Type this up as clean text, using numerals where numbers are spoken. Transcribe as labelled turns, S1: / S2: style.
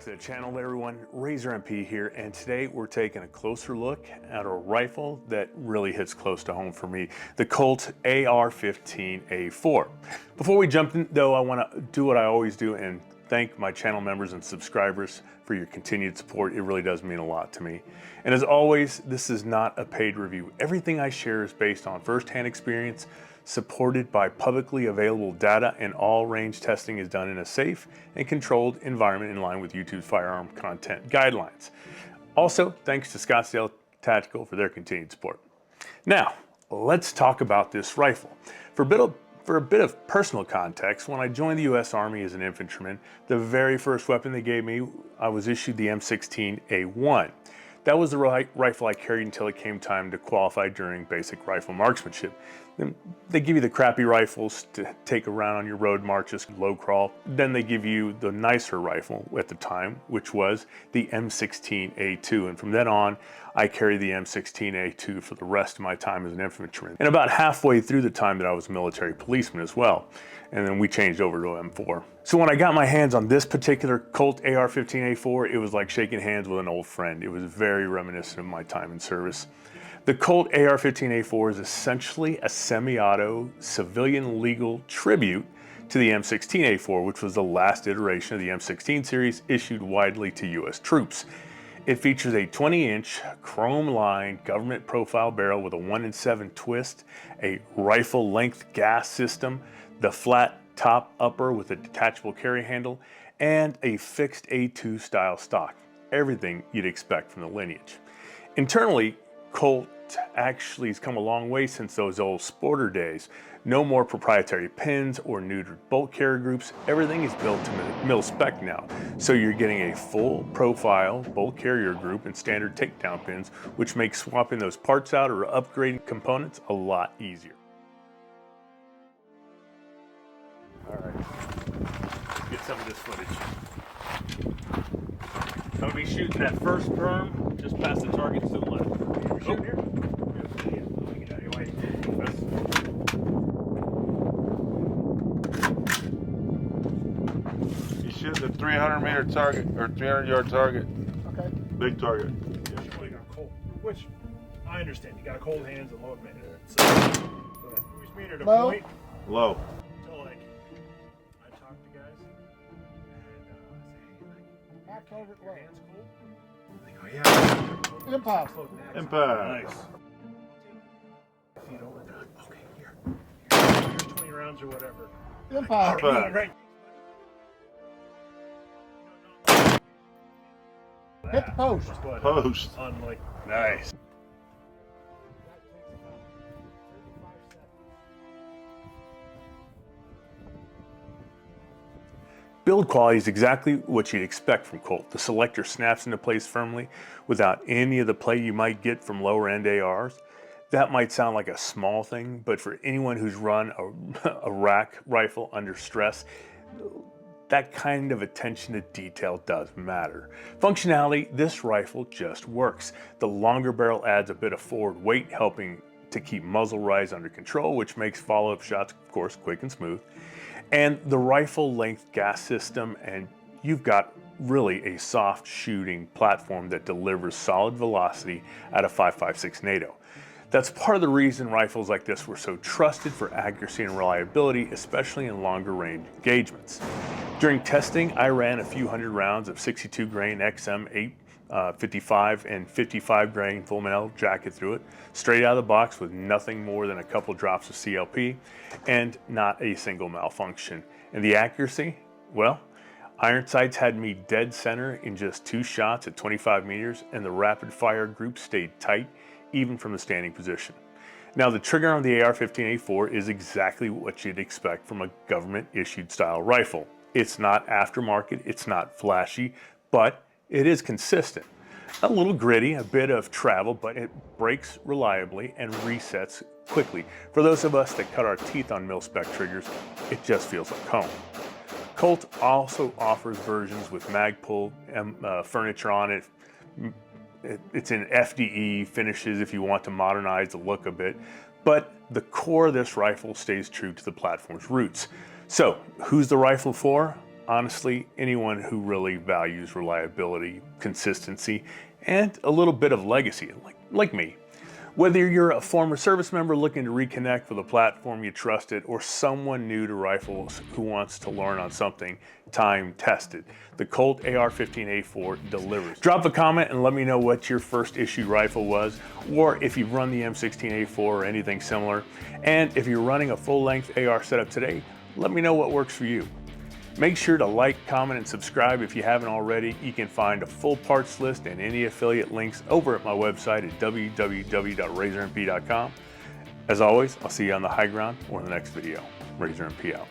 S1: to the channel everyone. RazorMP here, and today we're taking a closer look at a rifle that really hits close to home for me, the Colt AR15A4. Before we jump in though, I want to do what I always do and thank my channel members and subscribers for your continued support. It really does mean a lot to me. And as always, this is not a paid review. Everything I share is based on first-hand experience, supported by publicly available data, and all range testing is done in a safe and controlled environment in line with YouTube's firearm content guidelines. Also, thanks to Scottsdale Tactical for their continued support. Now, let's talk about this rifle. For a bit of personal context, when I joined the U.S. Army as an infantryman, the very first weapon they gave me, I was issued the M16A1. That was the rifle I carried until it came time to qualify during basic rifle marksmanship. Then they give you the crappy rifles to take around on your road marches, low crawl. Then they give you the nicer rifle at the time, which was the M16A2. And from then on, I carried the M16A2 for the rest of my time as an infantryman. And about halfway through the time that I was a military policeman as well. And then we changed over to M4. So when I got my hands on this particular Colt AR15A4, it was like shaking hands with an old friend. It was very reminiscent of my time in service. The Colt AR15A4 is essentially a semi-auto civilian legal tribute to the M16A4, which was the last iteration of the M16 series issued widely to US troops. It features a 20-inch chrome-lined government profile barrel with a 1-in-7 twist, a rifle-length gas system, the flat top upper with a detachable carry handle, and a fixed A2 style stock. Everything you'd expect from the lineage. Internally, Colt actually has come a long way since those old sporter days. No more proprietary pins or neutered bolt carrier groups. Everything is built to mil-spec now. So you're getting a full profile bolt carrier group and standard takedown pins, which makes swapping those parts out or upgrading components a lot easier. All right, let's get some of this footage. I'm gonna be shooting that first berm just past the targets to the left. You're shooting here? Yeah, let me get out of your way.
S2: You shoot the 300-meter target or 300-yard target.
S3: Okay.
S2: Big target.
S3: Yeah, you only got cold, which I understand. You got cold hands and low minute. So, who's meter to
S4: Low.
S3: point?
S2: Low.
S3: So like, I talk to guys and say,
S4: Half target
S3: your
S4: low.
S3: hands cold? They go, yeah.
S4: Impact.
S2: Impact.
S3: Nice. Feet over there. Okay, here. Here's 20 rounds or whatever.
S4: Impact.
S2: Impact.
S3: Right.
S4: Hit the post.
S3: But,
S2: Post.
S3: on like,
S1: Nice. Build quality is exactly what you'd expect from Colt. The selector snaps into place firmly without any of the play you might get from lower end ARs. That might sound like a small thing, but for anyone who's run a rack rifle under stress, that kind of attention to detail does matter. Functionality, this rifle just works. The longer barrel adds a bit of forward weight, helping to keep muzzle rise under control, which makes follow-up shots, of course, quick and smooth. And the rifle length gas system, and you've got really a soft shooting platform that delivers solid velocity at a 5.56 NATO. That's part of the reason rifles like this were so trusted for accuracy and reliability, especially in longer range engagements. During testing, I ran a few hundred rounds of 62 grain XM 855 and 55 grain full metal jacket through it, straight out of the box with nothing more than a couple drops of CLP and not a single malfunction. And the accuracy? Well, iron sights had me dead center in just 2 shots at 25 meters, and the rapid fire group stayed tight even from the standing position. Now, the trigger on the AR15A4 is exactly what you'd expect from a government issued style rifle. It's not aftermarket, it's not flashy, but it is consistent. A little gritty, a bit of travel, but it breaks reliably and resets quickly. For those of us that cut our teeth on mil-spec triggers, it just feels like home. Colt also offers versions with Magpul furniture on it. It's in FDE finishes if you want to modernize the look a bit, but the core of this rifle stays true to the platform's roots. So, who's the rifle for? honestly, anyone who really values reliability, consistency, and a little bit of legacy, like me. Whether you're a former service member looking to reconnect with a platform you trusted, or someone new to rifles who wants to learn on something time-tested, the Colt AR15A4 delivers. Drop a comment and let me know what your first issue rifle was, or if you've run the M16A4 or anything similar. And if you're running a full-length AR setup today, let me know what works for you. Make sure to like, comment, and subscribe if you haven't already. You can find a full parts list and any affiliate links over at my website at www.razormp.com. As always, I'll see you on the high ground or in the next video. RazorMP out.